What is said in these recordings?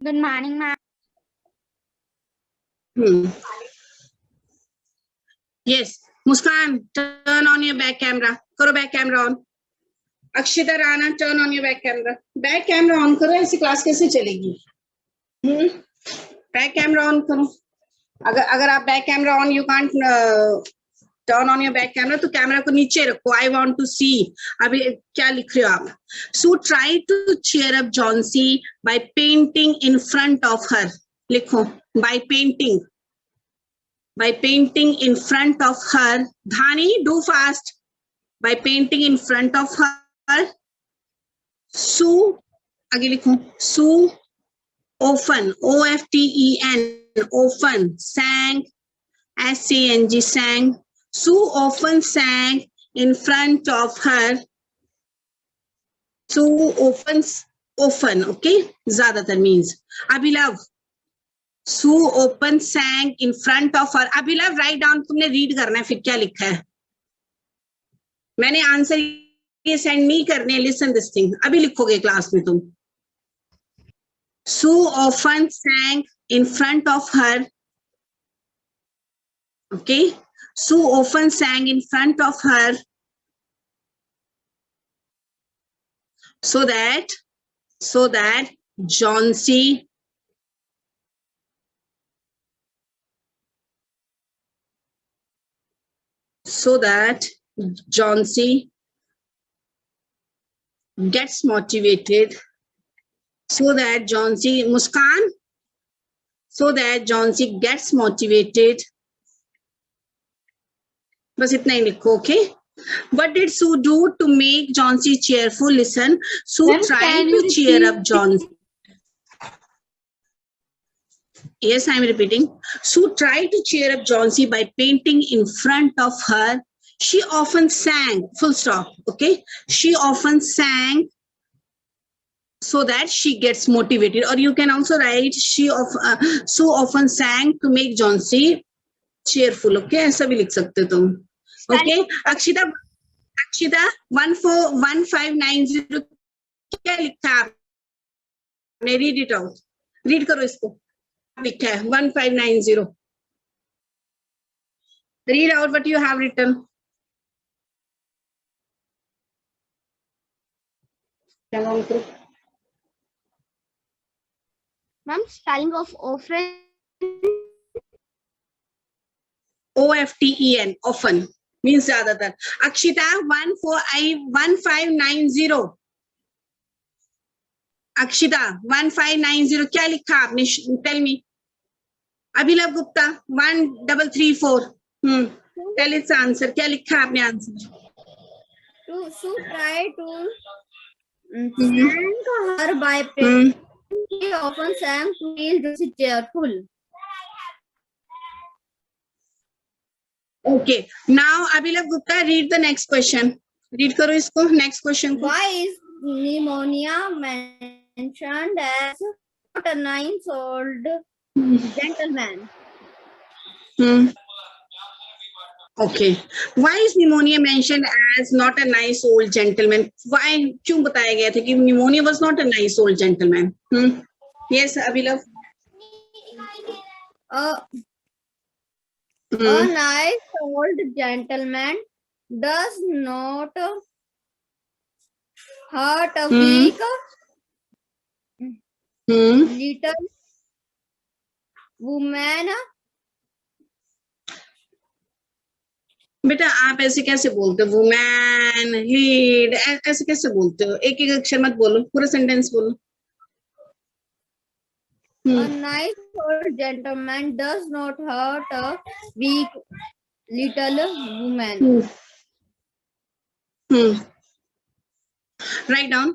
Good morning, ma'am. Yes. Muskan, turn on your back camera. करो back camera on. Akshita Rana, turn on your back camera. Back camera on करो, ऐसी class कैसे चलेगी? Back camera on करो. अगर आप back camera on, you can't turn on your back camera, तो camera को नीचे रखो. I want to see. अभी क्या लिख रहे हो आप? So try to cheer up Johnsy by painting in front of her. लिखो by painting. By painting in front of her. Dhani, do fast. By painting in front of her. Sue, आगे लिखो. Sue often, O-F-T-E-N, often sang, S-A-N-G, sang. Sue often sang in front of her. Sue often, okay? ज़्यादातर means. Abhilav, Sue often sang in front of her. Abhilav, write down. तुमने read करना है फिर क्या लिखा है. मैंने आंसर ये सेंड नहीं करने. Listen this thing. अभी लिखोगे क्लास में तुम. Sue often sang in front of her. Okay. Sue often sang in front of her so that Johnsy gets motivated. So that Johnsy, Muskan, so that Johnsy gets motivated. बस इतना ही लिखो, okay? What did Sue do to make Johnsy cheerful? Listen, Sue tried to cheer up Johnsy. Yes, I'm repeating. Sue tried to cheer up Johnsy by painting in front of her. She often sang, full stop, okay? She often sang so that she gets motivated. Or you can also write, Sue often sang to make Johnsy cheerful, okay? ऐसा भी लिख सकते हो तुम. Okay, Akshita 1590 क्या लिखा है आपने? Read it out. Read करो इसको. लिखा है 1590. Read out what you have written. Ma'am, spelling of often. O-F-T-E-N, often means ज़्यादातर. Akshita 1590. Akshita 1590 क्या लिखा आपने? Tell me. Abhilav Gupta 1334. Tell its answer. क्या लिखा आपने answer? To try to thank her by painting. She often sang to feel Josie cheerful. Okay. Now Abhilav Gupta, read the next question. Read करो इसको. Next question. Why is pneumonia mentioned as not a nice old gentleman? Okay. Why is pneumonia mentioned as not a nice old gentleman? Why? क्यों बताया गया था कि pneumonia was not a nice old gentleman? Yes, Abhilav. A nice old gentleman does not hurt a weak little woman. बेटा आप ऐसे कैसे बोलते हो? वुमैन, लीड, ऐसे कैसे बोलते हो? एक एक अक्षर मत बोलो, पूरा सेंटेंस बोलो. A nice old gentleman does not hurt a weak little woman. Write down.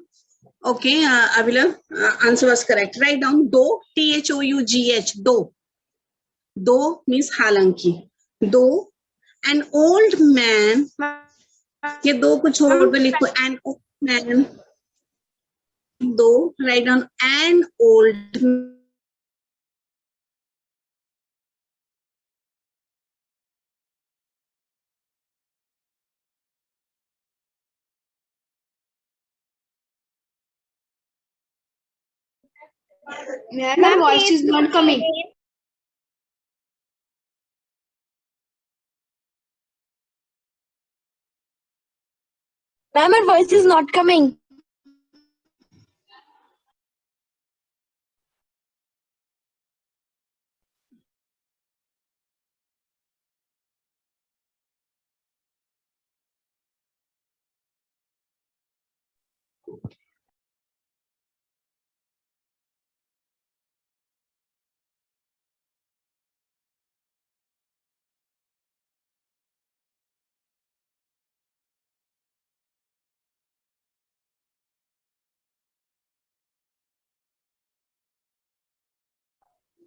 Okay, Abhilav, answer was correct. Write down though, T-H-O-U-G-H, though. Though means हालांकि. Though an old man, ये दो को छोड़ के लिखो, an old man. Though, write down an old Ma'am, voice is not coming. Ma'am, my voice is not coming.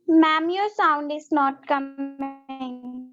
Ma'am, your sound is not coming.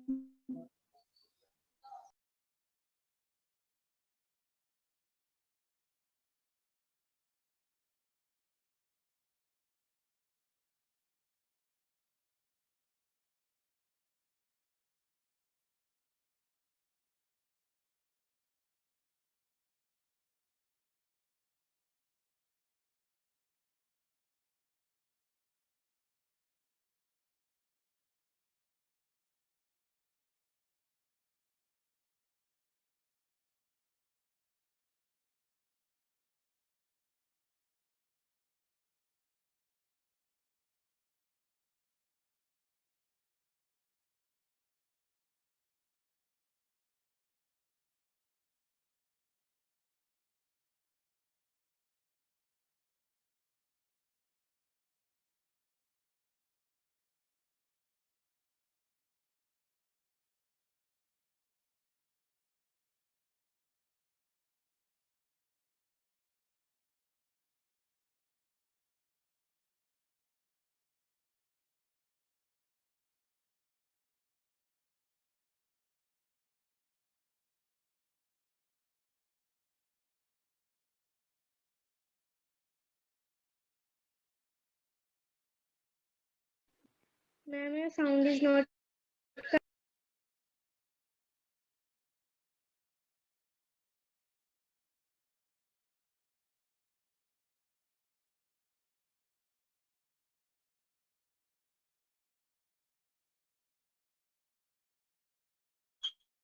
Ma'am, your sound is not.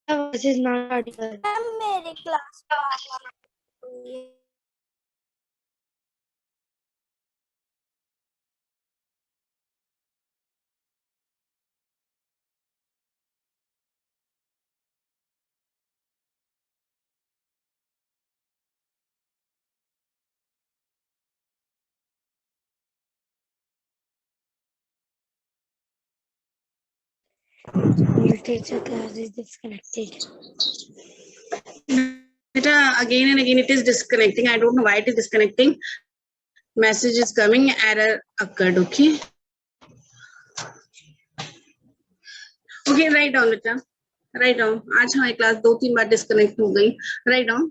Voice is not audible. Ma'am, मेरी class Teacher class is disconnected. Beta, again and again it is disconnecting. I don't know why it is disconnecting. Message is coming, error occurred. Okay. Okay, write down beta. Write down. आज हमारी class 2-3 बार disconnect हो गई. Write down.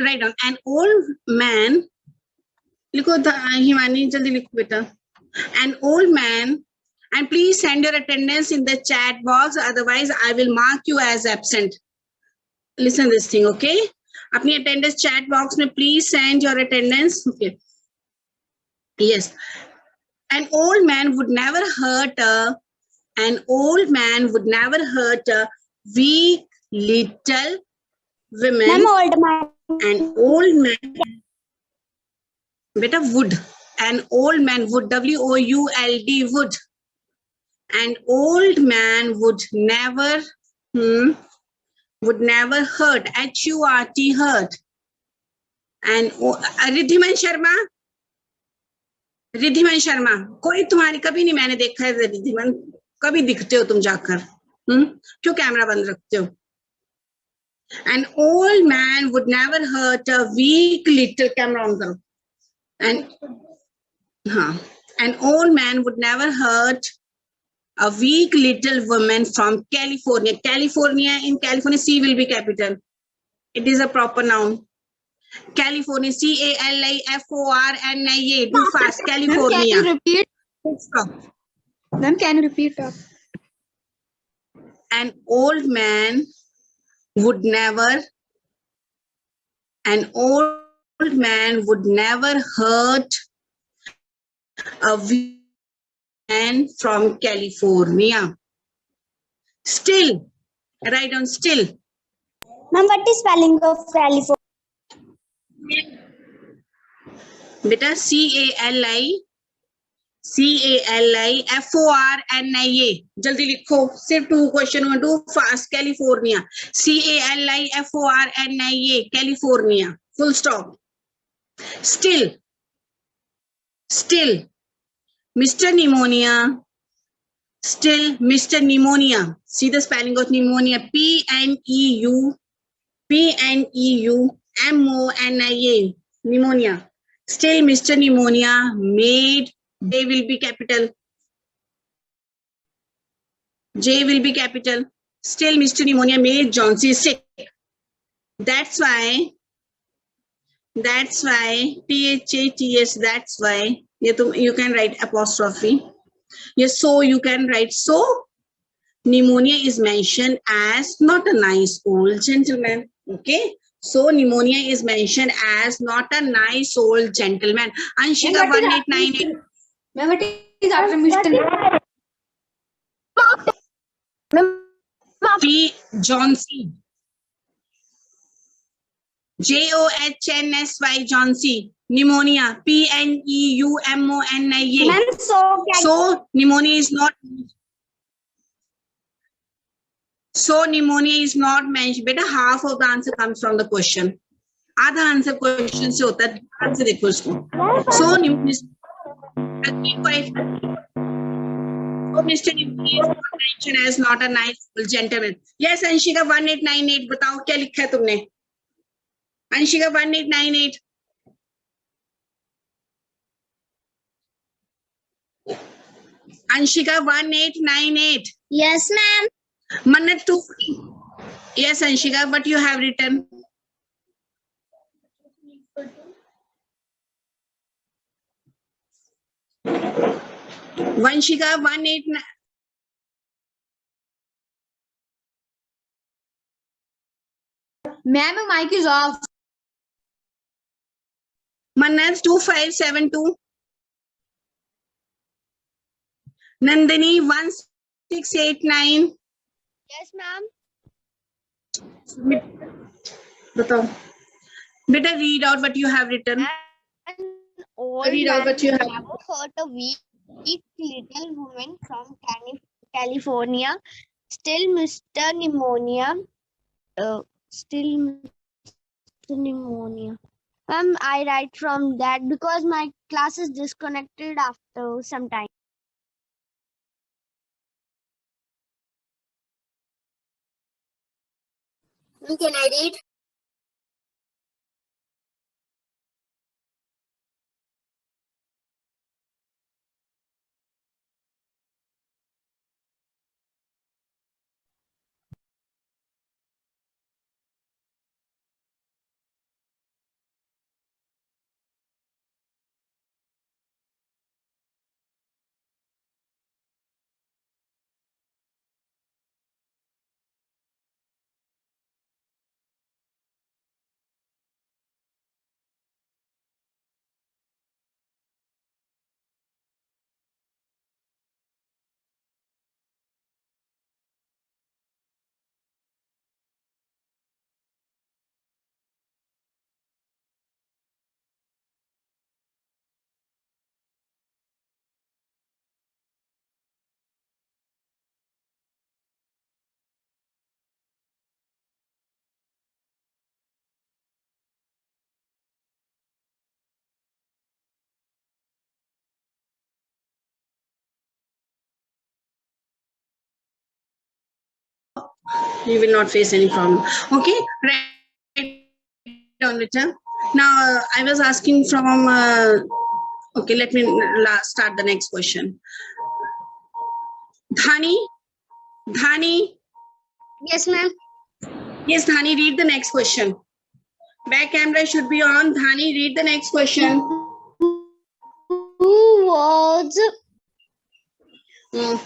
Write down. An old man. लिखो हिमानी जल्दी लिखो बेटा. An old man. And please send your attendance in the chat box. Otherwise, I will mark you as absent. Listen this thing, okay? अपनी attendance chat box में please send your attendance. Okay. Yes. An old man would never hurt a weak little women. Ma'am, old man. An old man, beta would. An old man would, W-O-U-L-D, would. An old man would never hurt, H-U-R-T, hurt. And Wriddhiman Sharma, कोई तुम्हारी कभी नहीं मैंने देखा है. रिद्धिमन कभी दिखते हो तुम जाकर. क्यों कैमरा बंद रखते हो? An old man would never hurt a weak little, camera on करो. An old man would never hurt a weak little woman from California. California, in California, C will be capital. It is a proper noun. California, C-A-L-I-F-O-R-N-I-A. Do fast. California. Can you repeat? Stop. Ma'am, can you repeat? An old man would never hurt a man from California. Still, write down still. Ma'am, what is spelling of California? बेटा CALIFORNIA जल्दी लिखो सिर्फ 2 question 2 fast California CALIFORNIA California full stop. Still Mr. Pneumonia. Still Mr. Pneumonia. See the spelling of pneumonia. PNEUMONIA pneumonia. Still Mr. Pneumonia made, J will be capital. J will be capital. Still Mr. Pneumonia made Johnsy sick. That's why THATS, that's why you can write apostrophe. Yes, so you can write so. Pneumonia is mentioned as not a nice old gentleman. Okay. So pneumonia is mentioned as not a nice old gentleman. Anshika 1898. Ma'am, what is after Mr. P. Johnsy. JOHNSY Johnsy. Pneumonia. PNEUMONIA. Ma'am, So pneumonia is not. So pneumonia is not mentioned. Beta half of the answer comes from the question. आधा answer question से होता है. ध्यान से देखो इसको. So pneumonia. So Mr. Pneumonia is not mentioned as not a nice gentleman. Yes, Anshika 1898. बताओ क्या लिखा है तुमने? Anshika 1898. Anshika 1898. yes, ma'am. Mannat 2. Yes, Anshika, what you have written? Vanshika 189. Ma'am, your mic is off. Mannat 2572. Nandini 1689. Yes, ma'am. बताओ बेटा read out what you have written. An old Read out man what you have. never hurt a weak little woman from California. Still Mr. Pneumonia. Still Mr. Pneumonia. I write from that because my class is disconnected after some time. Can I read? You will not face any problem. Okay, right down later. Now I was asking from. Okay, let me start the next question. Dhani. Yes, ma'am. Yes, Dhani, read the next question. Back camera should be on. Dhani, read the next question. Who was Hmm.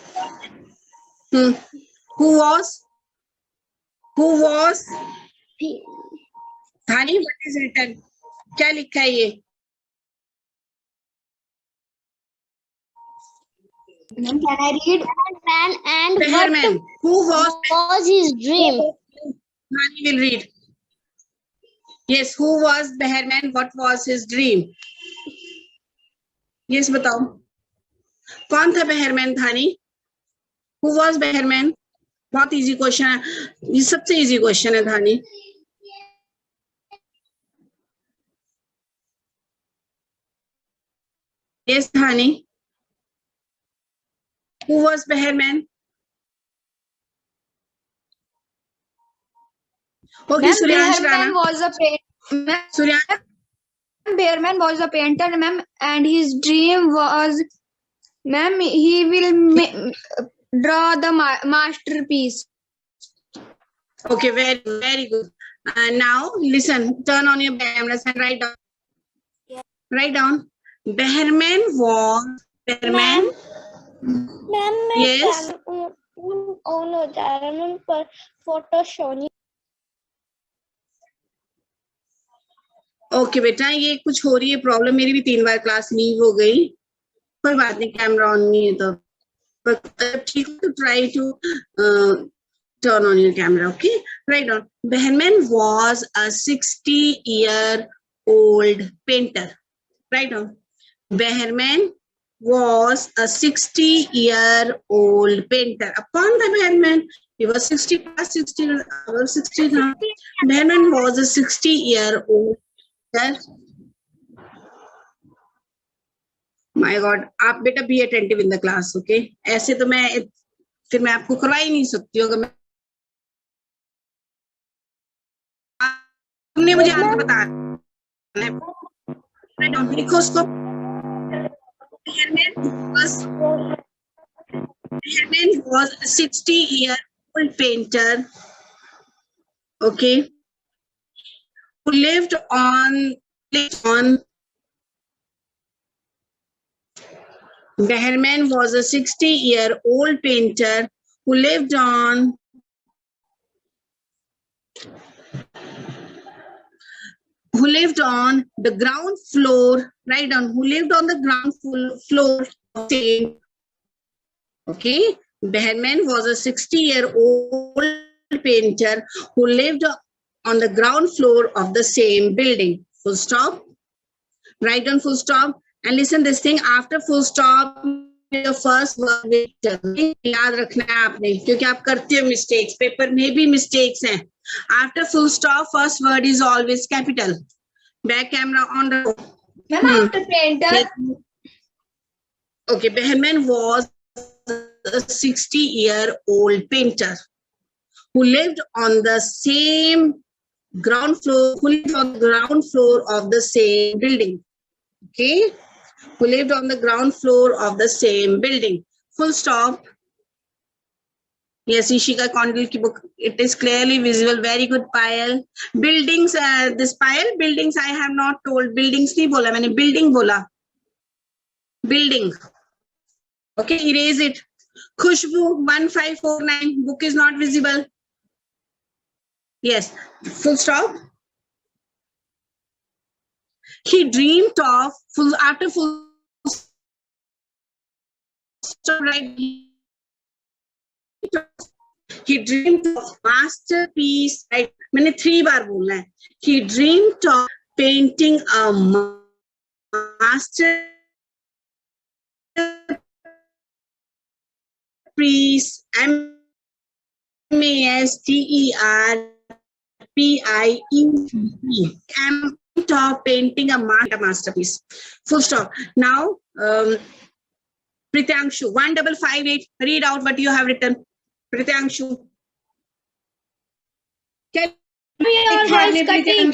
Who was? Dhani, what is written? क्या लिखा है ये? Ma'am, can I read? Man, and Behrman. Who what was his dream? Dhani will read. Yes, who was Behrman? What was his dream? Yes, बताओ. कौन था Behrman, Dhani? Who was Behrman? बहुत easy question है. ये सबसे easy question है धानी. Yes, Dhani. Who was Behrman? Okay, Ma'am, Suryansh Behrman Rana. was a painter. Suryansh. Behrman was a painter, ma'am, and his dream was, ma'am, he will draw the masterpiece. Okay, very, very good. Now, listen, turn on your cameras and write down. Write down. Behrman was. Behrman. Ma'am मैं Yes. On हो जा रहा है ma'am पर photo show नहीं. Okay बेटा, ये कुछ हो रही है प्रॉब्लम. मेरी भी 3 बार क्लास लीव हो गई. कोई बात नहीं, कैमरा ऑन नहीं है तो. पर ठीक है, तो try to turn on your camera. Okay, write down. Behrman was a 60-year-old painter. Write down. Behrman was a 60-year-old painter. Upon the Behrman, he was 60 plus 60, 60 now. Behrman was a 60-year-old painter. My God, आप बेटा be attentive in the class, okay? ऐसे तो फिर मैं आपको करवा ही नहीं सकती हूँ. अगर मैं तुमने मुझे आंसर बताया. लिखो उसको. Behrman was a 60-year-old painter, okay, who lived on. Behrman was a 60-year-old painter who lived on the ground floor. Write down. Who lived on the ground floor of same. Okay. Behrman was a 60-year-old painter who lived on the ground floor of the same building. Full stop. Write down full stop. And listen this thing, after full stop, your first word will याद रखना है आपने, क्योंकि आप करते हो mistakes, paper में भी mistakes हैं. After full stop, first word is always capital. Back camera on the. Ma'am, after painter. Yes. Okay, Behrman was a 60-year-old painter who lived on the same ground floor, of the same building. Okay, who lived on the ground floor of the same building. Full stop. Yes, Ishika Kondal ki book. It is clearly visible. Very good, Payal. Buildings. This Payal buildings. I have not told buildings. नहीं बोला मैंने, building बोला. Building. Okay, erase it. Khushbu 1549. Book is not visible. Yes. Full stop. He dreamed of after full stop, right? He dreamed of masterpiece, right? मैंने 3 बार बोलना है. He dreamed of painting a masterpiece. M-A-S-T-E-R-P-I-E-C-E. Of painting a masterpiece. Full stop. Now, Prityangshu 1558. Read out what you have written. Prityangshu. Can Your voice cutting.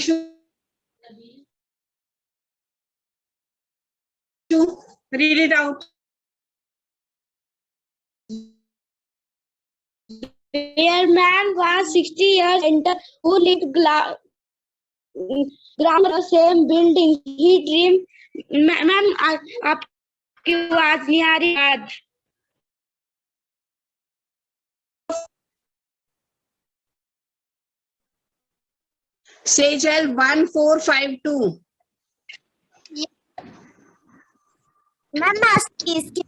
Read it out. Behrman was 60 years old who lived ground the same building. He dreamed. Ma'am आपकी आवाज नहीं आ रही. आज Sejal 1452. Ma'am इसकी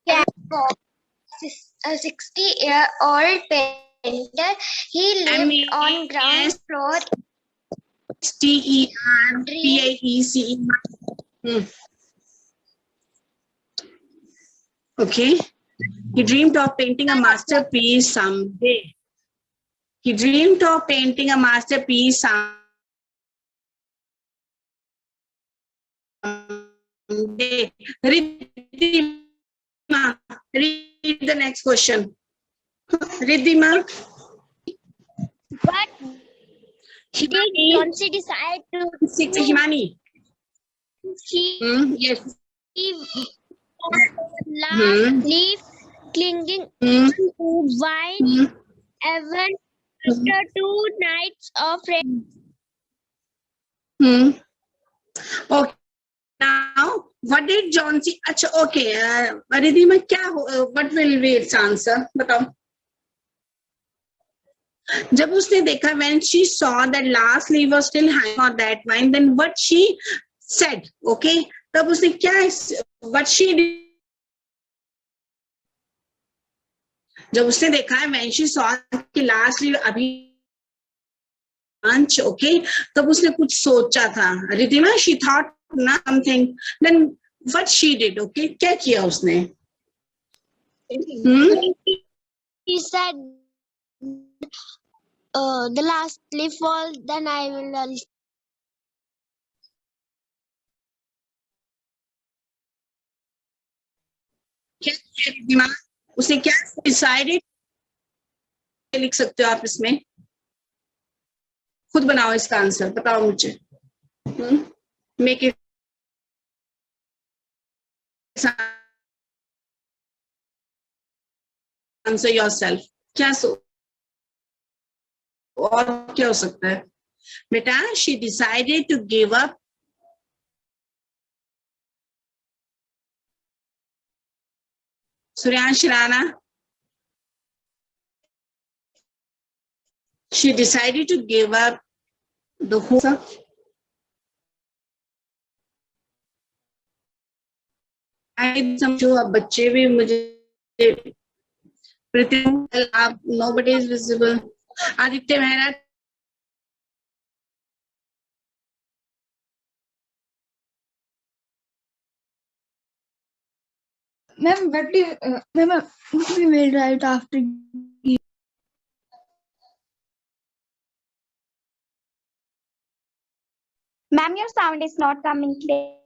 a 60-year-old painter. He lived on ground floor. STERPAECE. Okay. He dreamed of painting a masterpiece someday. He dreamed of painting a masterpiece someday. Riddhima, read the next question. Riddhima. What did Chauncey decide to do? Himani. He Yes. last leaf clinging to vine even after 2 nights of rain. Okay. Now, what did John C? Acha, okay. Riddhima, what will be its answer? बताओ. जब उसने देखा, when she saw that last leaf was still hanging on that vine, then what she said, okay? तब उसने क्या, what she did? जब उसने देखा, when she saw कि last leaf अभी okay, तब उसने कुछ सोचा था. Riddhima, she thought something. Then what she did, okay? क्या किया उसने? He said, the last leaf fall, then I will. क्या किया रिद्धिमा? उसने क्या डिसाइडेड? लिख सकते हो आप इसमें, खुद बनाओ इसका आंसर, बताओ मुझे. Make it answer yourself. क्या और क्या हो सकता है बेटा? She decided to give up. Suryansh Rana. She decided to give up the hope. I समझो अब बच्चे भी मुझे आप nobody is visible. Aditya Mehra. Ma'am, what we will write after? Ma'am, your sound is not coming clearly.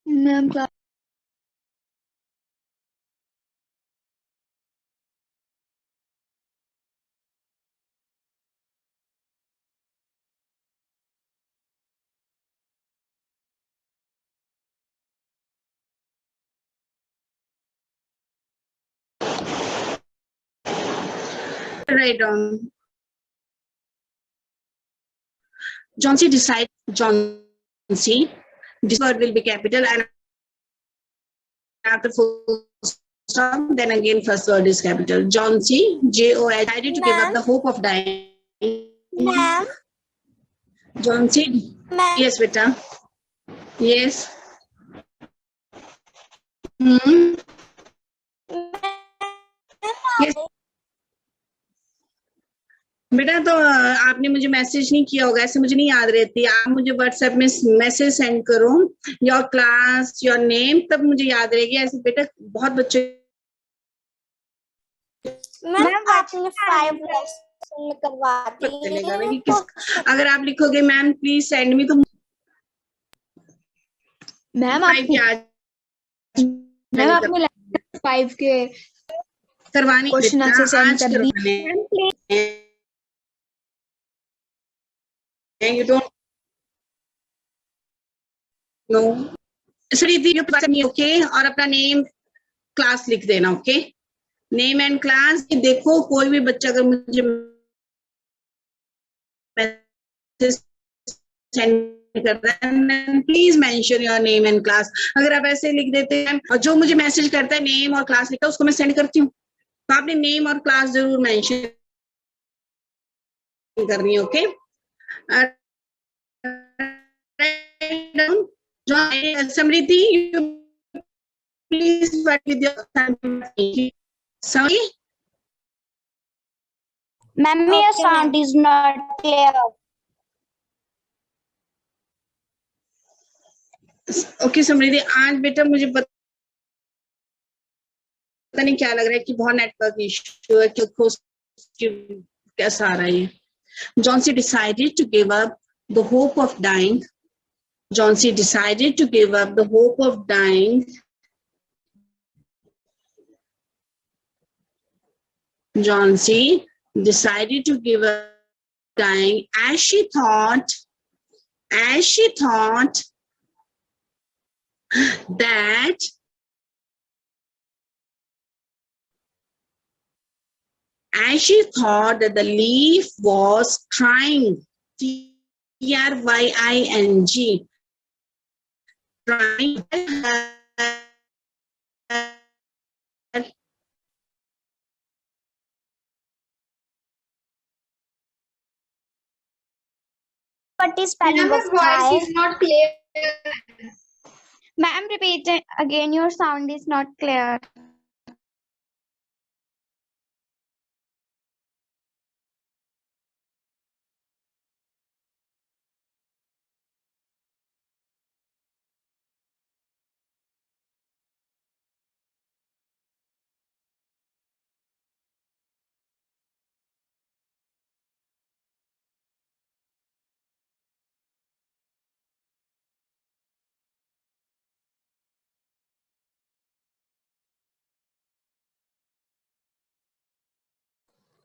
Ma'am, Right on. John C. decide. John C. This word will be capital, and after full stop, then again first word is capital. John C. J-O-H decided to give up the hope of dying. Ma'am. John C. Yes, beta. Yes. Yes. बेटा तो आपने मुझे message नहीं किया होगा, ऐसे मुझे नहीं याद रहती. आप मुझे व्हाट्सएप में मैसेज सेंड करो, योर क्लास, योर नेम, तब मुझे याद रहेगी. ऐसे बेटा बहुत बच्चे. मैम आपने 5 लेसन करवाती है. अगर आप लिखोगे मैम प्लीज सेंड मी, तो मैम आपने 5 के करवाने क्वेश्चन आंसर सेंड कर दिए. You don't know. Okay, और अपना नेम क्लास लिख देना. Okay, name and class. देखो कोई भी बच्चा अगर मुझे सेंड कर रहा है, please mention your name and class. अगर आप ऐसे लिख देते हैं और जो मुझे मैसेज करता है नेम और क्लास लिखता है, उसको मैं सेंड करती हूँ, तो आपने नेम और क्लास जरूर मेंशन करनी है. Okay, Samriti, you please work with your Samriti. Sorry. Ma'am, your sound is not clear. Okay Samriddhi, आज बेटा मुझे पता नहीं क्या लग रहा है कि बहुत नेटवर्क इश्यू है, कैसा आ रहा है. Johnsy decided to give up the hope of dying. Johnsy decided to give up the hope of dying. Johnsy decided to give up dying as she thought that the leaf was trying, T-R-Y-I-N-G, trying What is spelling Ma'am, of your voice try? is not clear. Ma'am, repeat it again. Your sound is not clear.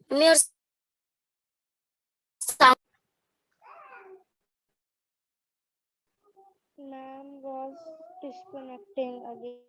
Your sound. Ma'am was disconnecting again.